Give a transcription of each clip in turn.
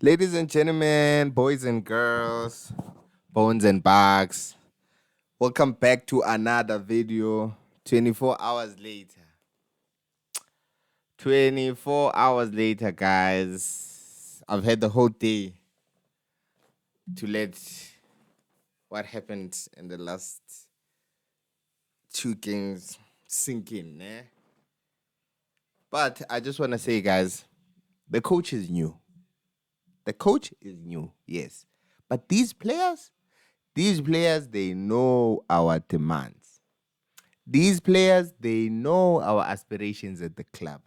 Ladies and gentlemen, boys and girls, bones and bugs, welcome back to another video. 24 hours later. 24 hours later, guys. I've had the whole day to let what happened in the last two games sink in. But I just want to say, guys, the coach is new. The coach is new, yes. But these players, they know our demands. These players, they know our aspirations at the club.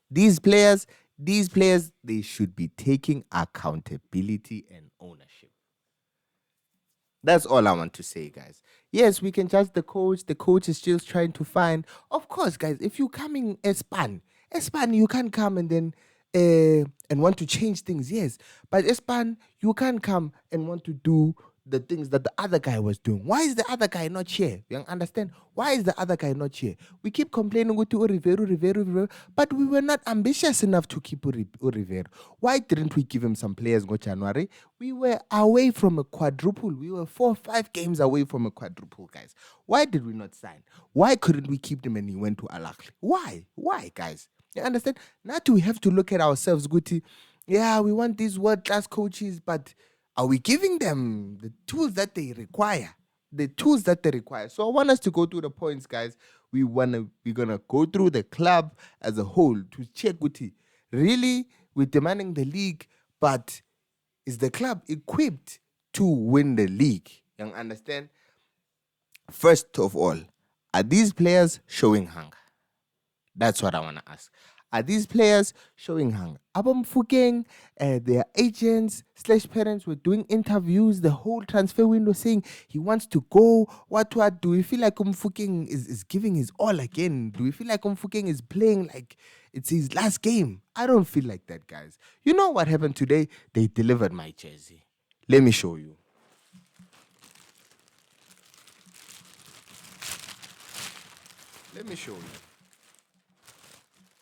These players, they should be taking accountability and ownership. That's all I want to say, guys. Yes, we can judge the coach. The coach is still trying to find. Of course, guys, if you coming Espan, you can't come and then and want to change things. Yes, but Espan, you can't come and want to do the things that the other guy was doing. Why is the other guy not here? You understand? Why is the other guy not here? We keep complaining with Rivero, but we were not ambitious enough to keep Rivero. Why didn't we give him some players go January? We were away from a quadruple. We were 4 or 5 games away from a quadruple, guys. Why did we not sign? Why couldn't we keep them and he went to Al Ahly? Why? Why, guys? You understand? Now do we have to look at ourselves, Guti? Yeah, we want these world-class coaches, but are we giving them the tools that they require? The tools that they require. So I want us to go through the points, guys. We're gonna go through the club as a whole to check, Guti. Really, we're demanding the league, but is the club equipped to win the league? You understand? First of all, are these players showing hunger? That's what I want to ask. Are these players showing hunger? Abam Fukeng, their agents slash parents were doing interviews the whole transfer window saying he wants to go. What? Do we feel like Fukeng is giving his all again? Do we feel like Fukeng is playing like it's his last game? I don't feel like that, guys. You know what happened today? They delivered my jersey. Let me show you. Let me show you.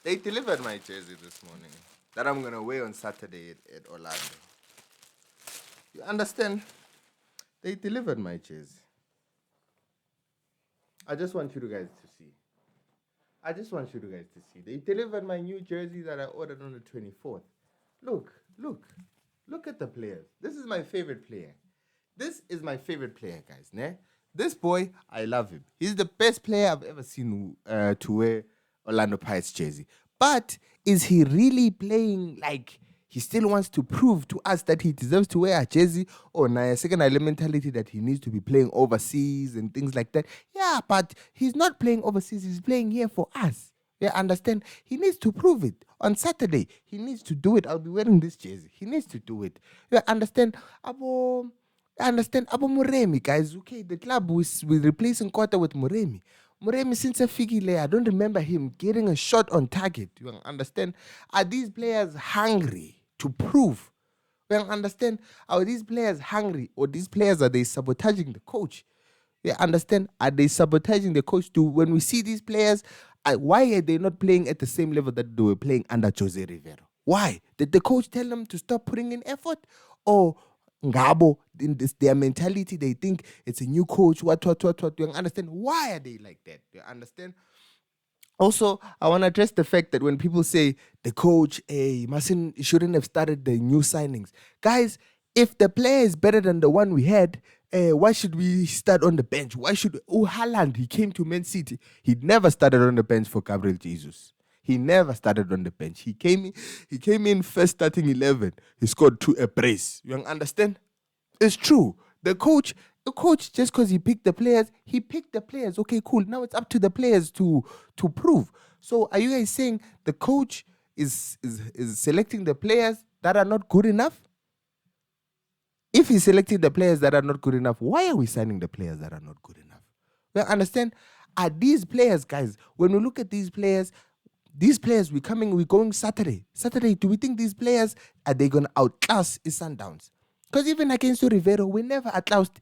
They delivered my jersey this morning that I'm going to wear on Saturday at Orlando. You understand? They delivered my jersey. I just want you guys to see. They delivered my new jersey that I ordered on the 24th. Look at the players. This is my favorite player. Guys. Ne? This boy, I love him. He's the best player I've ever seen to wear Orlando Pirates jersey. But is he really playing like he still wants to prove to us that he deserves to wear a jersey, or a second mentality that he needs to be playing overseas and things like that? Yeah, but he's not playing overseas. He's playing here for us. Yeah, understand? He needs to prove it. On Saturday, he needs to do it. I'll be wearing this jersey. He needs to do it. Yeah, understand? Abo Muremi, guys. Okay, the club was replacing Kota with Muremi. Muremi since a figile, I don't remember him getting a shot on target. You understand? Are these players hungry to prove? You understand? Are these players hungry, or these players, are they sabotaging the coach? You understand? Are they sabotaging the coach too? When we see these players, why are they not playing at the same level that they were playing under Jose Rivero? Why? Did the coach tell them to stop putting in effort? Or Ngabo, in their mentality, they think it's a new coach, what. You understand? Why are they like that? You understand? Also, I want to address the fact that when people say the coach, he shouldn't have started the new signings. Guys, if the player is better than the one we had, why should we start on the bench? Why should Haaland, he came to Man City. He never started on the bench for Gabriel Jesus. He never started on the bench. He came in first starting 11. He scored 2 a brace. You understand? It's true. The coach, just because he picked the players, Okay, cool. Now it's up to the players to prove. So are you guys saying the coach is selecting the players that are not good enough? If he's selecting the players that are not good enough, why are we signing the players that are not good enough? Well, understand? Are these players, guys, when we look at these players, we're going Saturday. Do we think these players, are they going to outclass his Sundowns? Because even against Rivero, we never outclassed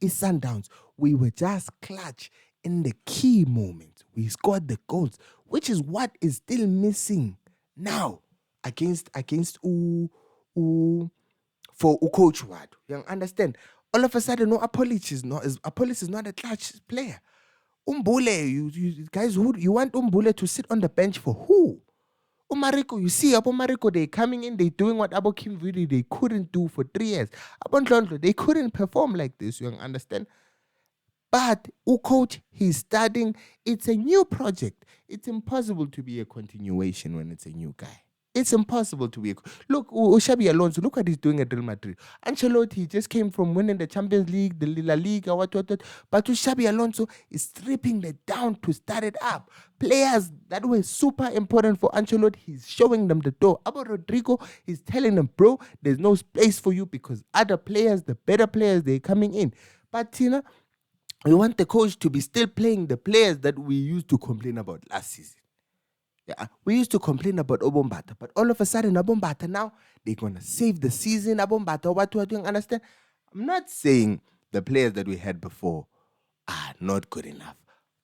his Sundowns. We were just clutch in the key moments. We scored the goals, which is what is still missing now. against for Coach Wad. You understand? All of a sudden, no, Apollos is not a clutch player. Umbule, you guys, who you want Umbule to sit on the bench for who? Mariko, you see, Abo Mariko, they coming in, they doing what Abo Kim Vidi they couldn't do for 3 years. Abo Ndlondlo, they couldn't perform like this, you understand? But coach, he's starting. It's a new project. It's impossible to be a continuation when it's a new guy. It's impossible to be look, Xabi Alonso, look what he's doing at Real Madrid. Ancelotti just came from winning the Champions League, the La Liga, what. But Xabi Alonso is stripping it down to start it up. Players that were super important for Ancelotti, he's showing them the door. About Rodrigo, he's telling them, bro, there's no space for you because other players, the better players, they're coming in. But Tina, we want the coach to be still playing the players that we used to complain about last season. Yeah, we used to complain about Obombata, but all of a sudden, Obombata now, they're going to save the season. Obombata, what do you understand? I'm not saying the players that we had before are not good enough,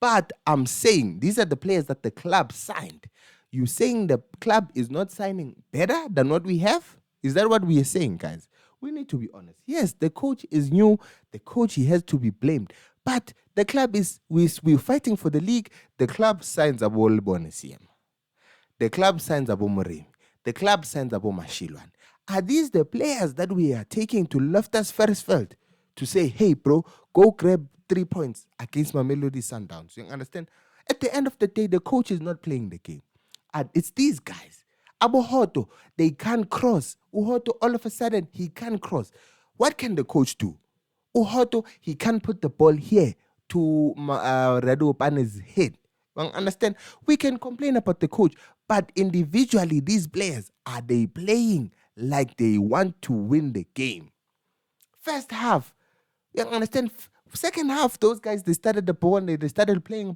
but I'm saying these are the players that the club signed. You saying the club is not signing better than what we have? Is that what we are saying, guys? We need to be honest. Yes, the coach is new. The coach, he has to be blamed. But the club we're fighting for the league. The club signs Abo Bonesiam. The club signs Abo Morim. The club signs Abo Mashilwan. Are these the players that we are taking to Loftus Versfeld to say, hey, bro, go grab 3 points against Mamelodi Sundowns? You understand? At the end of the day, the coach is not playing the game. And it's these guys. Abo Hoto, they can't cross. Uhoto, all of a sudden, he can't cross. What can the coach do? Uhoto, he can't put the ball here to Radu Opane's head. Understand? We can complain about the coach, but individually, these players, are they playing like they want to win the game? First half, you understand? Second half, those guys, they started the ball, they started playing,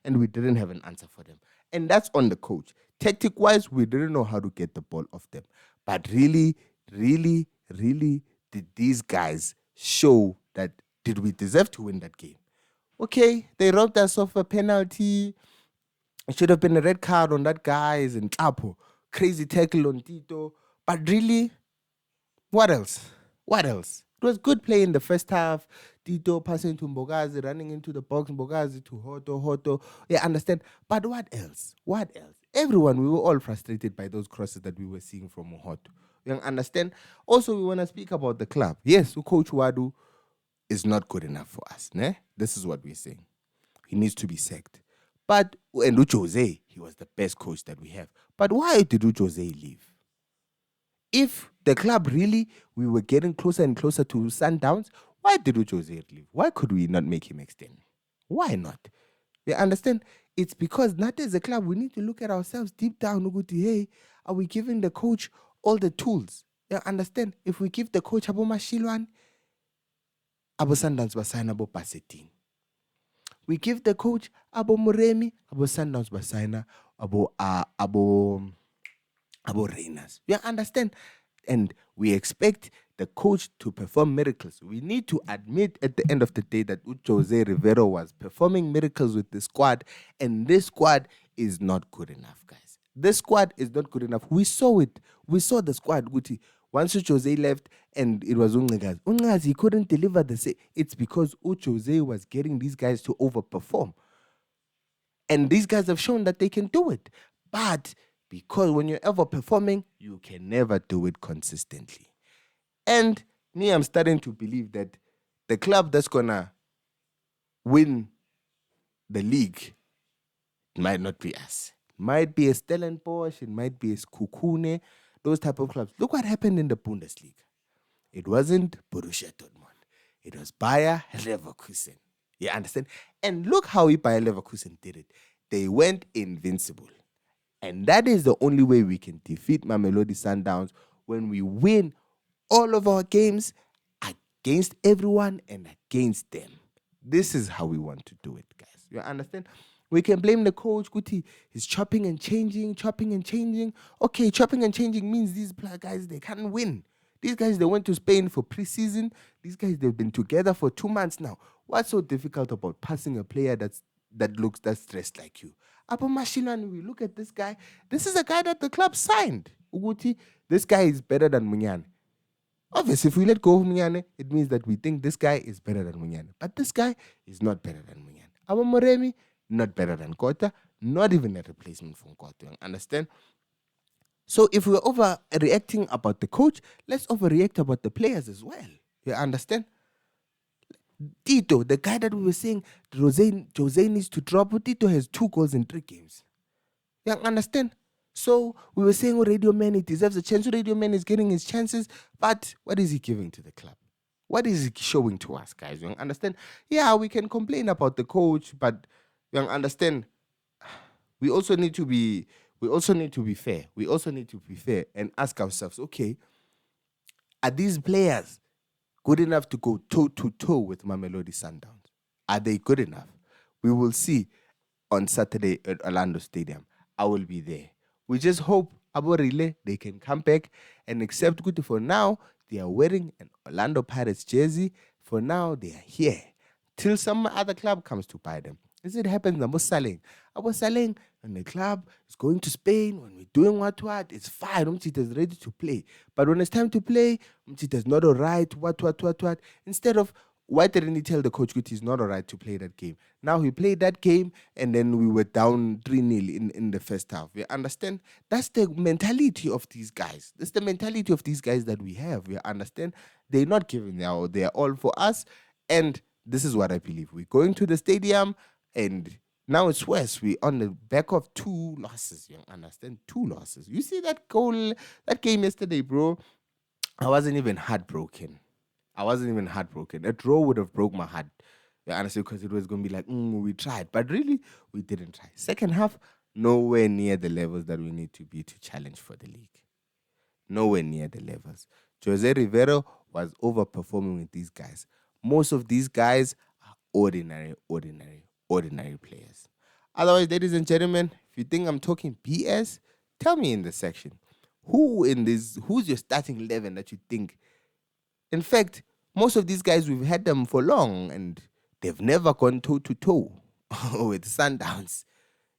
and we didn't have an answer for them. And that's on the coach. Tactic-wise, we didn't know how to get the ball off them. But really, did these guys show that did we deserve to win that game? Okay, they robbed us of a penalty. It should have been a red card on that guy in Tapo. Crazy tackle on Tito. But really, what else? It was good play in the first half. Tito passing to Mbogazi, running into the box. Mbogazi to Hoto. Yeah, understand. But what else? Everyone, we were all frustrated by those crosses that we were seeing from Hoto. You understand? Also, we want to speak about the club. Yes, Coach Wadu is not good enough for us. Ne? This is what we're saying. He needs to be sacked. But, and Jose, he was the best coach that we have. But why did Jose leave? If the club really, we were getting closer and closer to Sundowns, why did Jose leave? Why could we not make him extend? Why not? You understand? It's because not as a club, we need to look at ourselves deep down. Hey, are we giving the coach all the tools? You understand? If we give the coach Abo Mashilwan, Abo Sundowns Basaina Abo Pasetin. We give the coach Abo Muremi, Abo Sundowns Basaina Abo Reyners. You understand? And we expect the coach to perform miracles. We need to admit at the end of the day that Jose Rivero was performing miracles with the squad, and this squad is not good enough, guys. This squad is not good enough. We saw it. We saw the squad, Guti. Once Jose left and it was Ungazi. Ungazi, he couldn't deliver the same. It's because Jose was getting these guys to overperform. And these guys have shown that they can do it. But because when you're ever performing, you can never do it consistently. And me, I'm starting to believe that the club that's going to win the league, it might not be us. It might be a Stellenbosch, it might be a Kukune, those type of clubs. Look what happened in the Bundesliga. It wasn't Borussia Dortmund. It was Bayer Leverkusen. You understand? And look how Bayer Leverkusen did it. They went invincible. And that is the only way we can defeat Mamelodi Sundowns, when we win all of our games against everyone and against them. This is how we want to do it, guys. You understand? We can blame the coach, Guti. He's chopping and changing. Okay, chopping and changing means these guys, they can't win. These guys, they went to Spain for preseason. These guys, they've been together for 2 months now. What's so difficult about passing a player that looks that stressed like you? Apo Mashilan, we look at this guy. This is a guy that the club signed. Uguti, this guy is better than Munyane. Obviously, if we let go of Munyane, it means that we think this guy is better than Munyane. But this guy is not better than Munyane. Our Moremi, not better than Kota, not even a replacement for Kota. Understand? So if we're overreacting about the coach, let's overreact about the players as well. You understand? Tito, the guy that we were saying Jose needs to drop, Tito has 2 goals in 3 games. You understand? So we were saying Radio Man, he deserves a chance. Radio Man is getting his chances, but what is he giving to the club? What is he showing to us, guys? You understand? Yeah, we can complain about the coach, but you understand? We also need to be fair. We also need to be fair and ask ourselves, okay, are these players good enough to go toe to toe with Mamelodi Sundowns? Are they good enough? We will see on Saturday at Orlando Stadium. I will be there. We just hope Aborile they can come back and accept good. For now, they are wearing an Orlando Pirates jersey. For now, they are here till some other club comes to buy them. As it happens, I was selling, and the club is going to Spain. When we're doing what, it's fine. Umtita is ready to play. But when it's time to play, Umtita is not all right. What. Instead of, why didn't he tell the coach that he's not all right to play that game? Now he played that game, and then we were down 3-0 in the first half. You understand? That's the mentality of these guys. That's the mentality of these guys that we have. You understand? They're not giving their all. They're all for us. And this is what I believe. We're going to the stadium, and now it's worse. We're on the back of 2 losses. You understand? 2 losses. You see that goal, that game yesterday, bro? I wasn't even heartbroken. A draw would have broke my heart. Yeah, honestly, because it was going to be like, we tried. But really, we didn't try. Second half, nowhere near the levels that we need to be to challenge for the league. Nowhere near the levels. Jose Rivero was overperforming with these guys. Most of these guys are ordinary players. Otherwise, ladies and gentlemen, if you think I'm talking BS, tell me in the section. Who's your starting 11 that you think? In fact, most of these guys, we've had them for long, and they've never gone toe-to-toe with Sundowns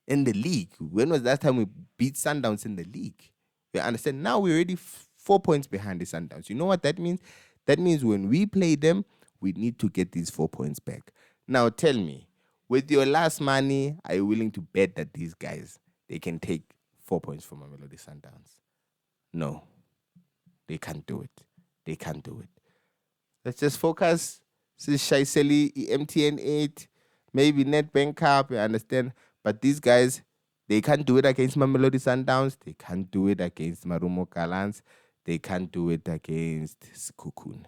in the league. When was the last time we beat Sundowns in the league? You understand? Now we're already 4 points behind the Sundowns. You know what that means? That means when we play them, we need to get these 4 points back. Now tell me, with your last money, are you willing to bet that these guys, they can take 4 points from Mamelodi Sundowns? No. They can't do it. Let's just focus. This is Shaiseli, MTN 8, maybe Nedbank Cup, you understand? But these guys, they can't do it against Mamelodi Sundowns. They can't do it against Marumo Gallants. They can't do it against Sekhukhune.